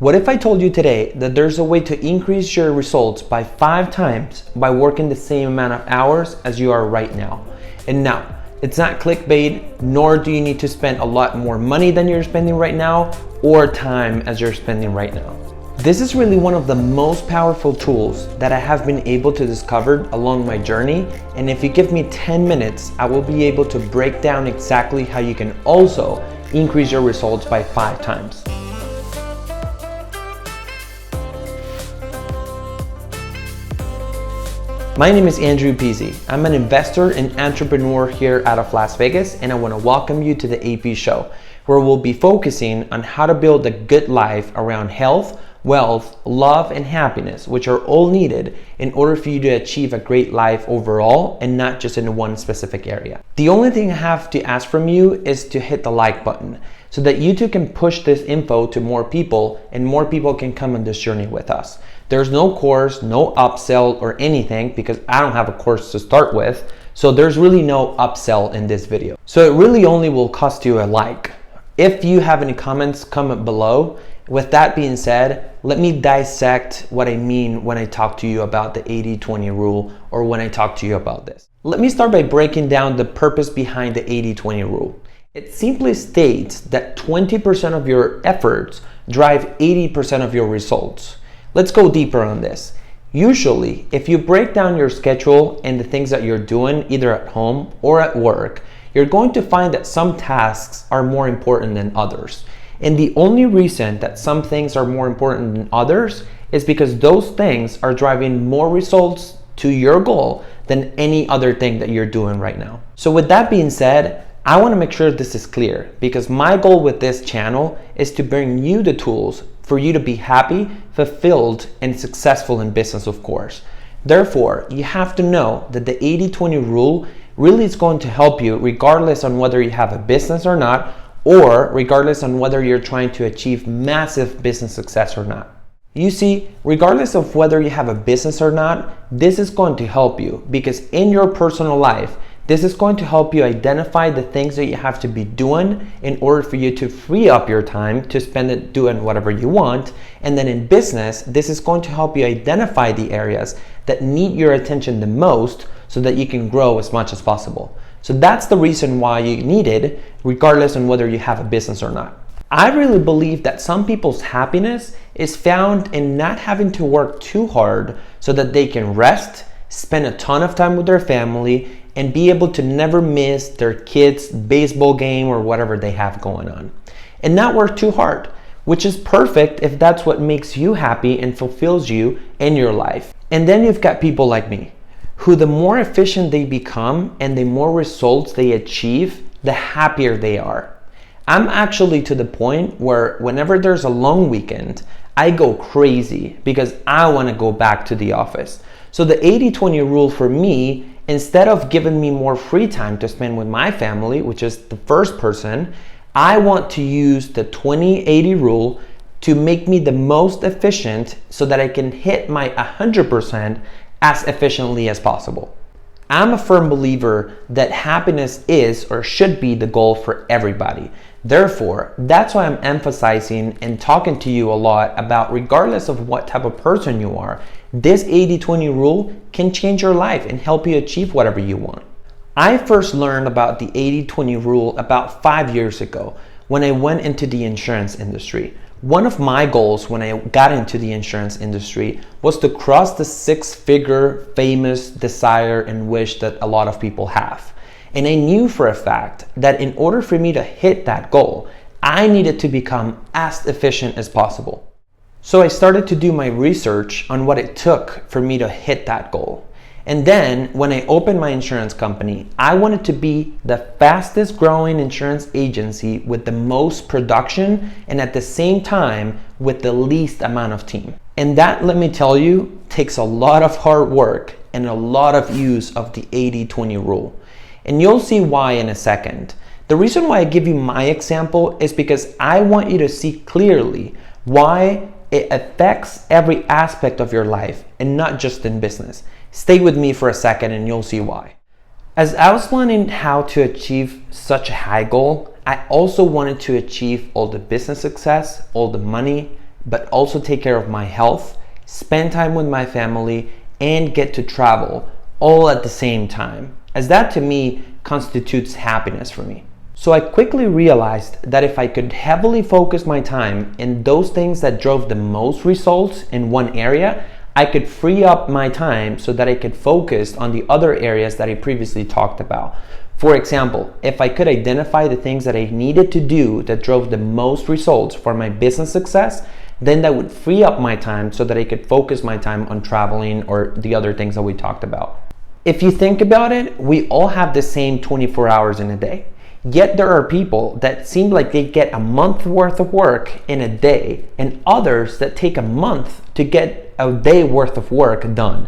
What if I told you today that there's a way to increase your results by 5 times by working the same amount of hours as you are right now? And now, it's not clickbait, nor do you need to spend a lot more money than you're spending right now or time as you're spending right now. This is really one of the most powerful tools that I have been able to discover along my journey. And if you give me 10 minutes, I will be able to break down exactly how you can also increase your results by 5 times. My name is Andrew Pizzi. I'm an investor and entrepreneur here out of Las Vegas, and I want to welcome you to the AP Show, where we'll be focusing on how to build a good life around health, wealth, love, and happiness, which are all needed in order for you to achieve a great life overall and not just in one specific area. The only thing I have to ask from you is to hit the like button so that you too can push this info to more people and more people can come on this journey with us. There's no course, no upsell or anything because I don't have a course to start with. So there's really no upsell in this video. So it really only will cost you a like. If you have any comments, comment below. With that being said, let me dissect what I mean when I talk to you about the 80-20 rule or when I talk to you about this. Let me start by breaking down the purpose behind the 80-20 rule. It simply states that 20% of your efforts drive 80% of your results. Let's go deeper on this. Usually, if you break down your schedule and the things that you're doing either at home or at work, you're going to find that some tasks are more important than others. And the only reason that some things are more important than others is because those things are driving more results to your goal than any other thing that you're doing right now. So with that being said, I want to make sure this is clear because my goal with this channel is to bring you the tools for you to be happy, fulfilled, and successful in business, of course. Therefore, you have to know that the 80-20 rule really is going to help you regardless on whether you have a business or not, or regardless on whether you're trying to achieve massive business success or not. You see, regardless of whether you have a business or not, this is going to help you because in your personal life, this is going to help you identify the things that you have to be doing in order for you to free up your time to spend it doing whatever you want. And then in business, this is going to help you identify the areas that need your attention the most so that you can grow as much as possible. So that's the reason why you need it, regardless on whether you have a business or not. I really believe that some people's happiness is found in not having to work too hard so that they can rest, spend a ton of time with their family, and be able to never miss their kids' baseball game or whatever they have going on. And not work too hard, which is perfect if that's what makes you happy and fulfills you in your life. And then you've got people like me, who the more efficient they become and the more results they achieve, the happier they are. I'm actually to the point where whenever there's a long weekend, I go crazy because I want to go back to the office. So the 80-20 rule for me, instead of giving me more free time to spend with my family, which is the first person, I want to use the 20-80 rule to make me the most efficient so that I can hit my 100% as efficiently as possible. I'm a firm believer that happiness is or should be the goal for everybody. Therefore, that's why I'm emphasizing and talking to you a lot about regardless of what type of person you are, this 80-20 rule can change your life and help you achieve whatever you want. I first learned about the 80-20 rule about 5 years ago when I went into the insurance industry. One of my goals when I got into the insurance industry was to cross the 6-figure famous desire and wish that a lot of people have. And I knew for a fact that in order for me to hit that goal, I needed to become as efficient as possible. So I started to do my research on what it took for me to hit that goal. And then when I opened my insurance company, I wanted to be the fastest growing insurance agency with the most production and at the same time with the least amount of team. And that, let me tell you, takes a lot of hard work and a lot of use of the 80-20 rule. And you'll see why in a second. The reason why I give you my example is because I want you to see clearly why it affects every aspect of your life and not just in business. Stay with me for a second and you'll see why. As I was learning how to achieve such a high goal, I also wanted to achieve all the business success, all the money, but also take care of my health, spend time with my family, and get to travel all at the same time, as that to me constitutes happiness for me. So I quickly realized that if I could heavily focus my time in those things that drove the most results in one area, I could free up my time so that I could focus on the other areas that I previously talked about. For example, if I could identify the things that I needed to do that drove the most results for my business success, then that would free up my time so that I could focus my time on traveling or the other things that we talked about. If you think about it, we all have the same 24 hours in a day. Yet there are people that seem like they get a month worth of work in a day, and others that take a month to get a day worth of work done.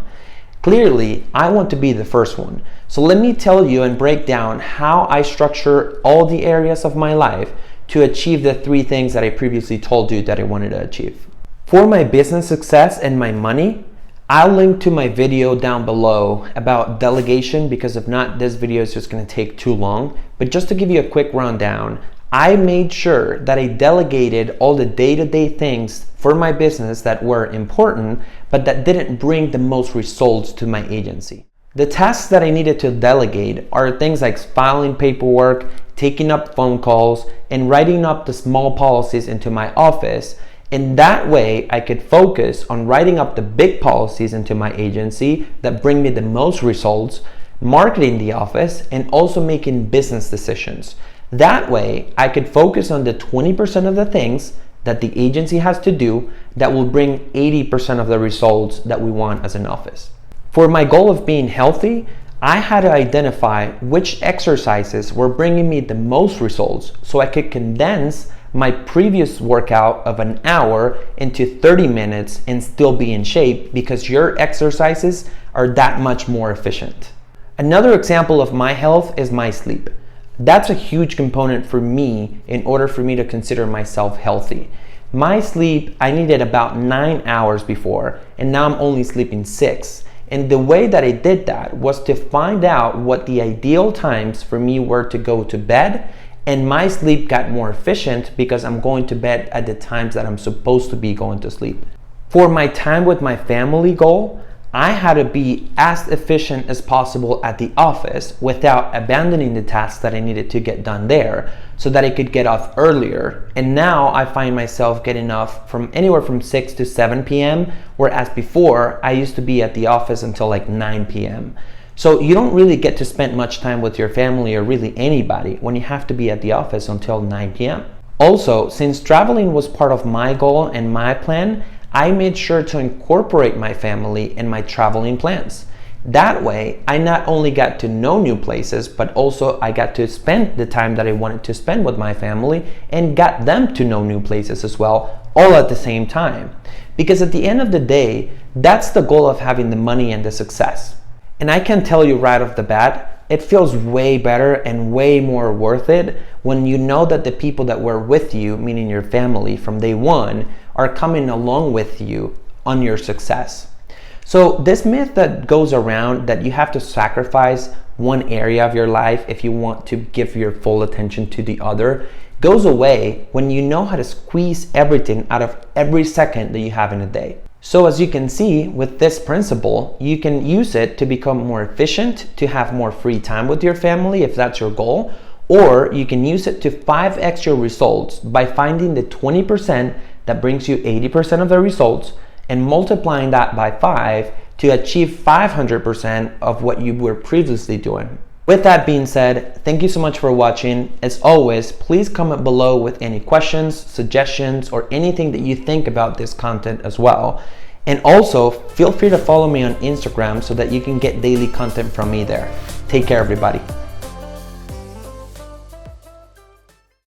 Clearly, I want to be the first one. So let me tell you and break down how I structure all the areas of my life to achieve the 3 things that I previously told you that I wanted to achieve. For my business success and my money, I'll link to my video down below about delegation, because if not, this video is just going to take too long. But just to give you a quick rundown, I made sure that I delegated all the day-to-day things for my business that were important, but that didn't bring the most results to my agency. The tasks that I needed to delegate are things like filing paperwork, taking up phone calls, and writing up the small policies into my office. And that way I could focus on writing up the big policies into my agency that bring me the most results, marketing the office, and also making business decisions. That way I could focus on the 20% of the things that the agency has to do that will bring 80% of the results that we want as an office. For my goal of being healthy, I had to identify which exercises were bringing me the most results so I could condense my previous workout of an hour into 30 minutes and still be in shape, because your exercises are that much more efficient. Another example of my health is my sleep. That's a huge component for me in order for me to consider myself healthy. My sleep, I needed about 9 hours before, and now I'm only sleeping 6. And the way that I did that was to find out what the ideal times for me were to go to bed, and my sleep got more efficient because I'm going to bed at the times that I'm supposed to be going to sleep. For my time with my family goal, I had to be as efficient as possible at the office without abandoning the tasks that I needed to get done there, so that I could get off earlier. And now I find myself getting off from anywhere from 6 to 7 p.m., whereas before I used to be at the office until like 9 p.m. So you don't really get to spend much time with your family or really anybody when you have to be at the office until 9 p.m. Also, since traveling was part of my goal and my plan, I made sure to incorporate my family in my traveling plans. That way, I not only got to know new places, but also I got to spend the time that I wanted to spend with my family and got them to know new places as well, all at the same time. Because at the end of the day, that's the goal of having the money and the success. And I can tell you right off the bat, it feels way better and way more worth it when you know that the people that were with you, meaning your family from day one, are coming along with you on your success. So this myth that goes around that you have to sacrifice one area of your life if you want to give your full attention to the other goes away when you know how to squeeze everything out of every second that you have in a day. So as you can see with this principle, you can use it to become more efficient, to have more free time with your family if that's your goal, or you can use it to 5x your results by finding the 20% that brings you 80% of the results and multiplying that by 5 to achieve 500% of what you were previously doing. With that being said, thank you so much for watching. As always, please comment below with any questions, suggestions, or anything that you think about this content as well. And also, feel free to follow me on Instagram so that you can get daily content from me there. Take care, everybody.